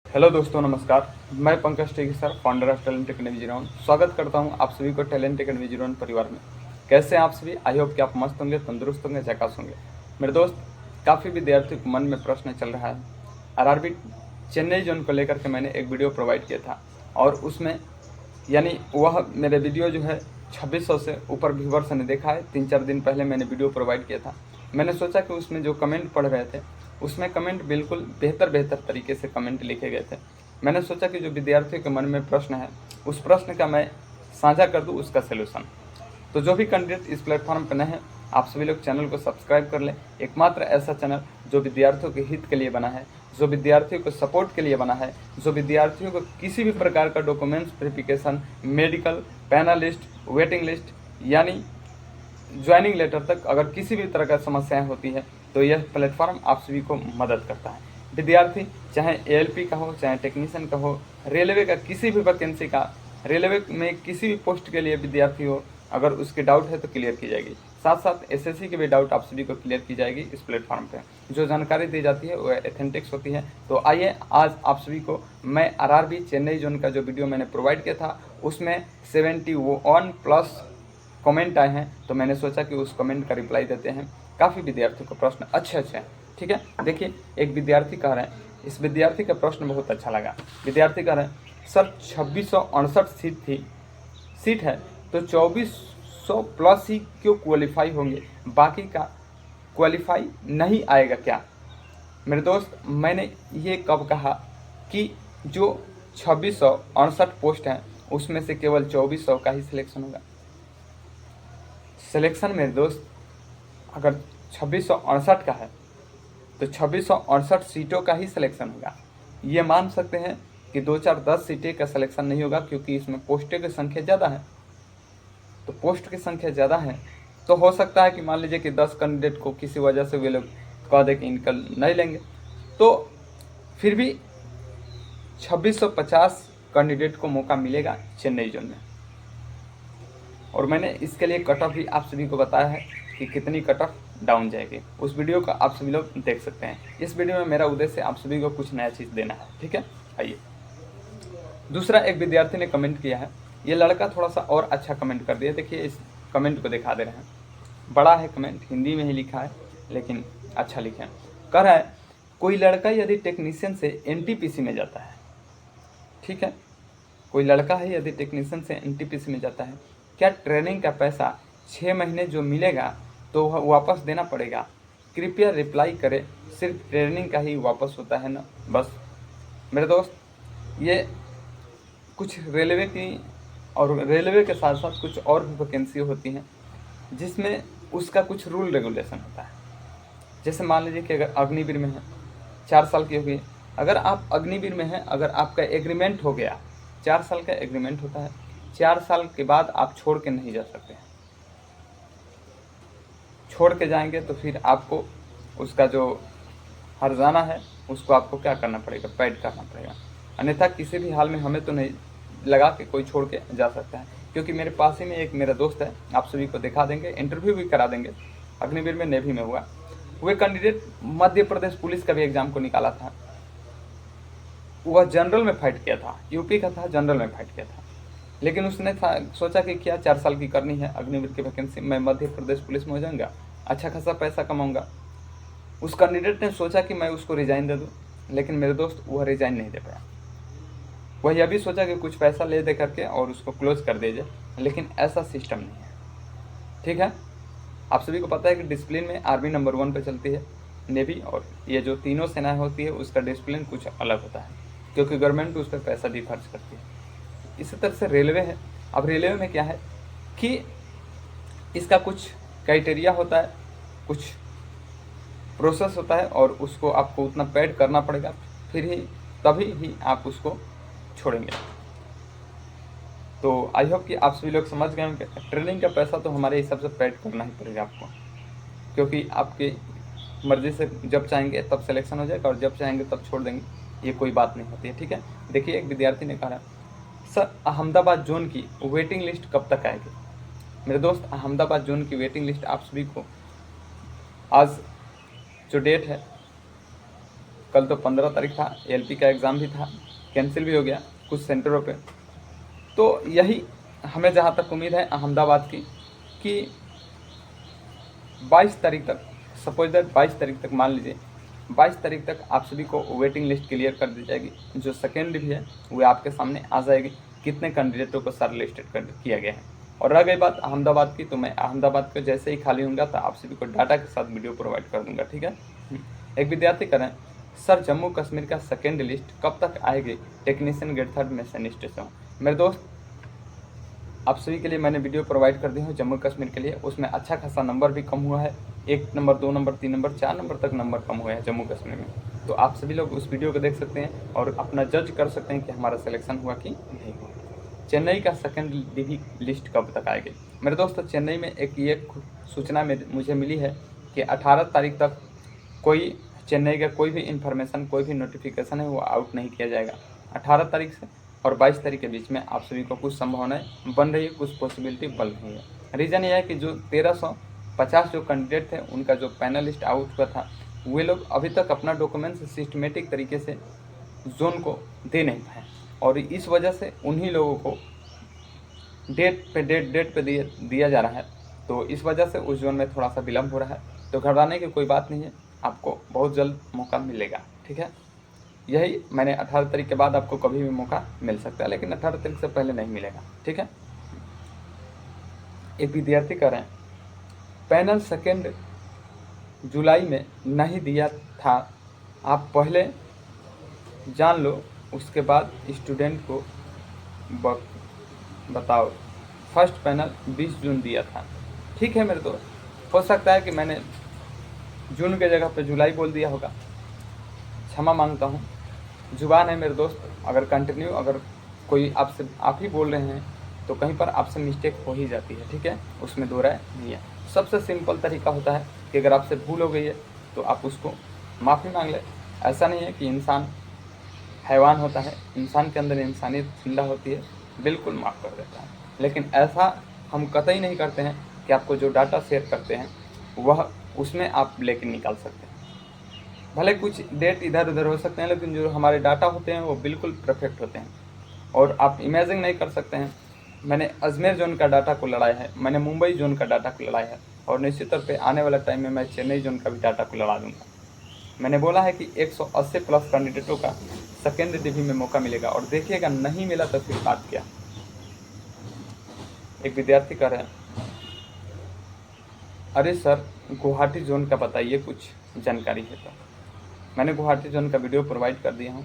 Hello दोस्तों, नमस्कार। मैं Pankaj Tegi sir, founder of talent academy Jiran. स्वागत करता हूं आप सभी को टैलेंट अकेडमी जीरोन परिवार में। कैसे हैं आप सभी? आई होप कि आप मस्त होंगे, तंदुरुस्त होंगे, झकास होंगे। मेरे दोस्त, काफ़ी विद्यार्थियों के मन में प्रश्न चल रहा है। आरआरबी चेन्नई जोन को लेकर के मैंने एक वीडियो प्रोवाइड किया था और उसमें यानी वह मेरे वीडियो जो है 2600 से ऊपर व्यूवर्स ने देखा है। 3-4 दिन पहले मैंने वीडियो प्रोवाइड किया था। मैंने सोचा कि उसमें जो कमेंट पढ़ रहे थे उसमें कमेंट बिल्कुल बेहतर तरीके से कमेंट लिखे गए थे। मैंने सोचा कि जो विद्यार्थियों के मन में प्रश्न है उस प्रश्न का मैं साझा कर दूं उसका सलूशन। तो जो भी कैंडिडेट इस प्लेटफॉर्म पर नए हैं, आप सभी लोग चैनल को सब्सक्राइब कर लें। एकमात्र ऐसा चैनल जो विद्यार्थियों के हित के लिए बना है, जो विद्यार्थियों को सपोर्ट के लिए बना है, जो विद्यार्थियों को किसी भी प्रकार का documents verification, medical, panel list, waiting list यानी ज्वाइनिंग लेटर तक अगर किसी भी तरह का समस्याएं होती है तो यह प्लेटफॉर्म आप सभी को मदद करता है। विद्यार्थी चाहे एएलपी का हो, चाहे टेक्नीशियन का हो, रेलवे का किसी भी वैकेंसी का, रेलवे में किसी भी पोस्ट के लिए विद्यार्थी हो, अगर उसके डाउट है तो क्लियर की जाएगी। साथ साथ एसएससी के भी डाउट आप सभी को क्लियर की जाएगी। इस प्लेटफॉर्म पे जो जानकारी दी जाती है वो एथेंटिक्स होती है। तो आइए आज आप सभी को मैं आरआरबी चेन्नई जोन का जो वीडियो मैंने प्रोवाइड किया था उसमें 71+ कमेंट आए हैं, तो मैंने सोचा कि उस कमेंट का रिप्लाई देते हैं। काफ़ी विद्यार्थियों का प्रश्न अच्छे हैं, ठीक है। देखिए, एक विद्यार्थी कह रहे हैं, इस विद्यार्थी का प्रश्न बहुत अच्छा लगा। विद्यार्थी कह रहे हैं, सर 2668 सीट है तो 2400+ ही क्यों क्वालिफाई होंगे, बाकी का क्वालिफाई नहीं आएगा क्या? मेरे दोस्त, मैंने ये कब कहा कि जो 2668 पोस्ट हैं उसमें से केवल 2400 का ही सिलेक्शन होगा? सिलेक्शन मेरे दोस्त अगर 2668 का है तो 2668 सीटों का ही सिलेक्शन होगा। ये मान सकते हैं कि 2-4-10 सीटें का सिलेक्शन नहीं होगा, क्योंकि इसमें पोस्टों की संख्या ज़्यादा है। तो पोस्ट की संख्या ज़्यादा है तो हो सकता है कि मान लीजिए कि 10 कैंडिडेट को किसी वजह से वे लोग कह दें कि इनका नहीं लेंगे, तो फिर भी 2650 कैंडिडेट को मौका मिलेगा चेन्नई जोन में। और मैंने इसके लिए कट ऑफ भी आप सभी को बताया है कि कितनी कट ऑफ डाउन जाएगी। उस वीडियो को आप सभी लोग देख सकते हैं। इस वीडियो में मेरा उद्देश्य आप सभी को कुछ नया चीज़ देना है, ठीक है। आइए, दूसरा एक विद्यार्थी ने कमेंट किया है। ये लड़का थोड़ा सा और अच्छा कमेंट कर दिया। देखिए, इस कमेंट को दिखा दे रहे हैं। बड़ा है कमेंट, हिंदी में ही लिखा है लेकिन अच्छा लिखा है। कह रहा है, कोई लड़का यदि टेक्नीशियन से एनटीपीसी में जाता है, ठीक है, कोई लड़का है यदि टेक्नीशियन से एनटीपीसी में जाता है, क्या ट्रेनिंग का पैसा 6 महीने जो मिलेगा तो वह वापस देना पड़ेगा? कृपया रिप्लाई करें। सिर्फ ट्रेनिंग का ही वापस होता है ना, बस? मेरे दोस्त, ये कुछ रेलवे की और रेलवे के साथ साथ कुछ और भी वैकेंसी होती हैं जिसमें उसका कुछ रूल रेगुलेशन होता है। जैसे मान लीजिए कि अगर अग्निवीर में है, 4 साल की हो गई, अगर आप अग्निवीर में हैं, अगर आपका एग्रीमेंट हो गया, 4 साल का एग्रीमेंट होता है, 4 साल के बाद आप छोड़ के नहीं जा सकते हैं। छोड़ के जाएंगे तो फिर आपको उसका जो हर्जाना है उसको आपको क्या करना पड़ेगा? पेड करना पड़ेगा। अन्यथा किसी भी हाल में हमें तो नहीं लगा कि कोई छोड़ के जा सकता है, क्योंकि मेरे पास ही में एक मेरा दोस्त है, आप सभी को दिखा देंगे, इंटरव्यू भी करा देंगे। अग्निवीर में, नेवी में हुआ। वह कैंडिडेट मध्य प्रदेश पुलिस का भी एग्जाम को निकाला था। वह जनरल में फाइट किया था, यूपी का था, जनरल में फाइट किया था। लेकिन उसने सोचा कि क्या 4 साल की करनी है अग्निवीर की वैकेंसी, मैं मध्य प्रदेश पुलिस में हो जाऊँगा, अच्छा खासा पैसा कमाऊँगा। उस कैंडिडेट ने सोचा कि मैं उसको रिजाइन दे दूँ, लेकिन मेरे दोस्त वह रिजाइन नहीं दे पाया। वह यह भी सोचा कि कुछ पैसा ले दे करके और उसको क्लोज कर दीजिए, लेकिन ऐसा सिस्टम नहीं है, ठीक है। आप सभी को पता है कि डिसिप्लिन में आर्मी नंबर 1 पे चलती है, नेवी और ये जो तीनों सेनाएं होती है उसका डिसिप्लिन कुछ अलग होता है, क्योंकि गवर्नमेंट उस पर पैसा भी खर्च करती है। इसी तरह से रेलवे है। अब रेलवे में क्या है कि इसका कुछ क्राइटेरिया होता है, कुछ प्रोसेस होता है और उसको आपको उतना पेड करना पड़ेगा, फिर ही तभी ही आप उसको छोड़ेंगे। तो आई होप कि आप सभी लोग समझ गए होंगे। ट्रेनिंग का पैसा तो हमारे हिसाब से पेड करना ही पड़ेगा आपको, क्योंकि आपकी मर्जी से जब चाहेंगे तब सिलेक्शन हो जाएगा और जब चाहेंगे तब छोड़ देंगे, ये कोई बात नहीं होती है, ठीक है। देखिए, एक विद्यार्थी ने कहा, सर अहमदाबाद जोन की वेटिंग लिस्ट कब तक आएगी? मेरे दोस्त, अहमदाबाद जोन की वेटिंग लिस्ट आप सभी को आज जो डेट है कल तो 15 तारीख था, एलपी का एग्ज़ाम भी था, कैंसिल भी हो गया कुछ सेंटरों पे। तो यही हमें जहाँ तक उम्मीद है अहमदाबाद की कि 22 तारीख तक, सपोज दैट 22 तारीख तक, मान लीजिए 22 तारीख तक आप सभी को वेटिंग लिस्ट क्लियर कर दी जाएगी। जो सेकेंड डिवी है वो आपके सामने आ जाएगी, कितने कैंडिडेटों को सर लिस्टेड कर किया गया है। और रह गई बात अहमदाबाद की, तो मैं अहमदाबाद को जैसे ही खाली होंगे तो आप सभी को डाटा के साथ वीडियो प्रोवाइड कर दूंगा, ठीक है। एक विद्यार्थी करें, सर जम्मू कश्मीर का सेकेंड लिस्ट कब तक आएगी टेक्नीशियन ग्रेड 3 मैसेनिस्ट से। मेरे दोस्त, आप सभी के लिए मैंने वीडियो प्रोवाइड कर दी हूँ जम्मू कश्मीर के लिए, उसमें अच्छा खासा नंबर भी कम हुआ है, 1 नंबर 2 नंबर 3 नंबर 4 नंबर तक नंबर कम हुए हैं जम्मू कश्मीर में। तो आप सभी लोग उस वीडियो को देख सकते हैं और अपना जज कर सकते हैं कि हमारा सिलेक्शन हुआ कि नहीं हुआ। चेन्नई का सेकेंड डिवी लिस्ट कब तक आएगी। मेरे दोस्तों, चेन्नई में एक ये सूचना मुझे मिली है कि 18 तारीख तक कोई चेन्नई का कोई भी इन्फॉर्मेशन, कोई भी नोटिफिकेशन है वो आउट नहीं किया जाएगा। 18 तारीख से और 22 तारीख के बीच में आप सभी को कुछ संभावनाएं बन रही है, कुछ पॉसिबिलिटी बन रही है। रीज़न ये है कि जो 1350 जो कैंडिडेट थे उनका जो पैनल लिस्ट आउट हुआ था, वे लोग अभी तक अपना डॉक्यूमेंट्स सिस्टमेटिक तरीके से जोन को दे नहीं पाए, और इस वजह से उन्हीं लोगों को डेट पे दिया जा रहा है। तो इस वजह से उस जोन में थोड़ा सा विलम्ब हो रहा है। तो घबराने की कोई बात नहीं है, आपको बहुत जल्द मौका मिलेगा, ठीक है। यही मैंने 18 तारीख के बाद आपको कभी भी मौका मिल सकता है, लेकिन 18 तारीख से पहले नहीं मिलेगा, ठीक है। एक विद्यार्थी कह रहे हैं, पैनल सेकेंड जुलाई में नहीं दिया था, आप पहले जान लो, उसके बाद स्टूडेंट को बताओ। फर्स्ट पैनल 20 जून दिया था। ठीक है मेरे दोस्त, हो सकता है कि मैंने जून के जगह पे जुलाई बोल दिया होगा, क्षमा मांगता हूँ। जुबान है मेरे दोस्त, अगर कंटिन्यू अगर कोई आपसे आप ही बोल रहे हैं तो कहीं पर आपसे मिस्टेक हो ही जाती है, ठीक है, उसमें दो राय नहीं है। सबसे सिंपल तरीका होता है कि अगर आपसे भूल हो गई है तो आप उसको माफ़ी मांग लें। ऐसा नहीं है कि इंसान हैवान होता है, इंसान के अंदर इंसानियत जिंदा होती है, बिल्कुल माफ़ कर देता है। लेकिन ऐसा हम कतई नहीं करते हैं कि आपको जो डाटा शेयर करते हैं वह उसमें आप लेकर निकाल सकते हैं। भले कुछ डेट इधर उधर हो सकते हैं, लेकिन जो हमारे डाटा होते हैं वो बिल्कुल परफेक्ट होते हैं। और आप इमेजिन नहीं कर सकते हैं, मैंने अजमेर जोन का डाटा को लड़ाया है, मैंने मुंबई जोन का डाटा को लड़ाया है, और निश्चित तौर पे आने वाला टाइम में मैं चेन्नई जोन का भी डाटा को लड़ा दूंगा। मैंने बोला है कि 180 प्लस कैंडिडेटों का सेकेंड डिवी में मौका मिलेगा, और देखिएगा नहीं मिला तो फिर बात क्या। एक विद्यार्थी कह रहे हैं, अरे सर गुवाहाटी जोन का बताइए, कुछ जानकारी है तो। मैंने गुवाहाटी जोन का वीडियो प्रोवाइड कर दिया हूँ,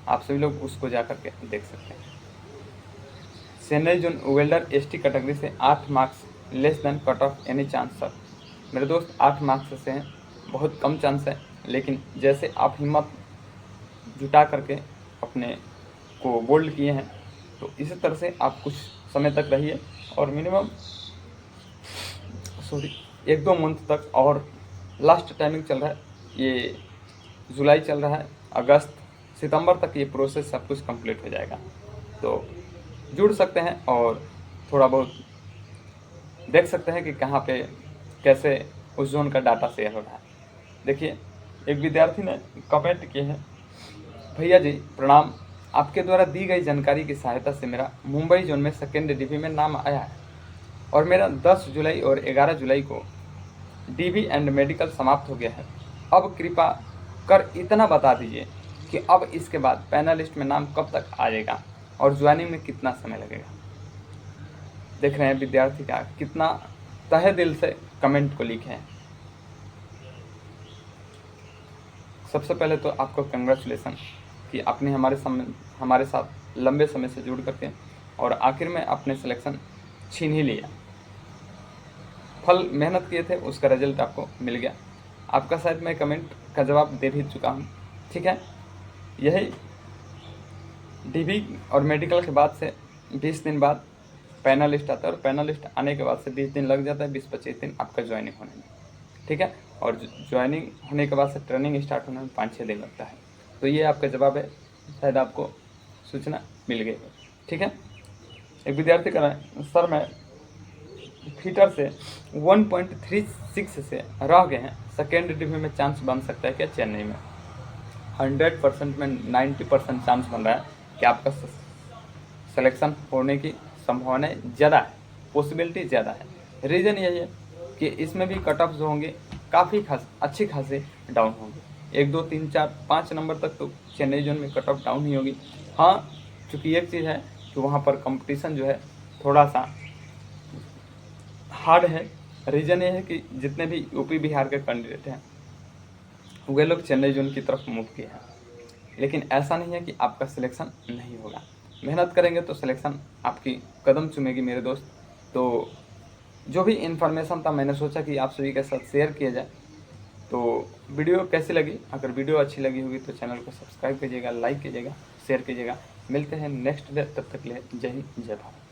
आप सभी लोग उसको जा करके देख सकते हैं। Chennai zone welder ST category से 8 marks less than cut off any chance. Sir मेरे दोस्त 8 मार्क्स से हैं, बहुत कम चांस है, लेकिन जैसे आप हिम्मत जुटा करके अपने को बोल्ड किए हैं तो इसी तरह से आप कुछ समय तक रहिए, और मिनिमम 1-2 मंथ तक, और लास्ट टाइमिंग चल रहा है, ये जुलाई चल रहा है, अगस्त सितंबर तक ये प्रोसेस सब कुछ कंप्लीट हो जाएगा। तो जुड़ सकते हैं और थोड़ा बहुत देख सकते हैं कि कहाँ पे कैसे उस जोन का डाटा शेयर हो रहा है। देखिए, एक विद्यार्थी ने कमेंट किए हैं, भैया जी प्रणाम, आपके द्वारा दी गई जानकारी की सहायता से मेरा मुंबई जोन में सेकेंड डिवी में नाम आया है, और मेरा 10 जुलाई और 11 जुलाई को डिवी एंड मेडिकल समाप्त हो गया है। अब कृपा कर इतना बता दीजिए कि अब इसके बाद पैनलिस्ट में नाम कब तक आ जाएगा और ज्वाइनिंग में कितना समय लगेगा। देख रहे हैं विद्यार्थी का कितना तहे दिल से कमेंट को लिखे हैं। सबसे पहले तो आपको कंग्रेचुलेसन कि आपने हमारे साथ लंबे समय से जुड़ करके और आखिर में अपने सिलेक्शन छीन ही लिया। फल मेहनत किए थे, उसका रिजल्ट आपको मिल गया। आपका शायद मैं कमेंट का जवाब दे भी चुका हूँ, ठीक है। यही डिवी और मेडिकल के बाद से 20 दिन बाद पैनलिस्ट आता है, और पैनलिस्ट आने के बाद से 20 दिन लग जाता है, 20-25 दिन आपका ज्वाइनिंग होने में, ठीक है। और ज्वाइनिंग होने के बाद से ट्रेनिंग स्टार्ट होने में 5-6 दिन लगता है। तो ये आपका जवाब है, शायद आपको सूचना मिल गई, ठीक है। एक विद्यार्थी कह रहा है, सर मैं फीटर से 1.36 से रह गए हैं, सेकेंड डिवी में चांस बन सकता है क्या चेन्नई में। 100% में 90% चांस बन रहा है कि आपका सिलेक्शन होने की संभावना ज़्यादा है, पॉसिबिलिटी ज़्यादा है। रीज़न यही है कि इसमें भी कट ऑफ जो होंगे काफ़ी अच्छी खासी डाउन होंगे। 1 2 3 4 5 नंबर तक तो चेन्नई जोन में कट ऑफ डाउन ही होगी। हाँ, चूँकि एक चीज़ है कि वहाँ पर कंपटीशन जो है थोड़ा सा हार्ड है। रीज़न ये है कि जितने भी यूपी बिहार के कैंडिडेट हैं वे लोग चेन्नई जोन की तरफ मूव किए हैं, लेकिन ऐसा नहीं है कि आपका सिलेक्शन नहीं होगा। मेहनत करेंगे तो सिलेक्शन आपकी कदम चूमेगी मेरे दोस्त। तो जो भी इन्फॉर्मेशन था मैंने सोचा कि आप सभी के साथ शेयर किया जाए। तो वीडियो कैसी लगी? अगर वीडियो अच्छी लगी होगी तो चैनल को सब्सक्राइब कीजिएगा, लाइक कीजिएगा, शेयर कीजिएगा। मिलते हैं नेक्स्ट डे, तब तक के लिए जय हिंद, जय भारत।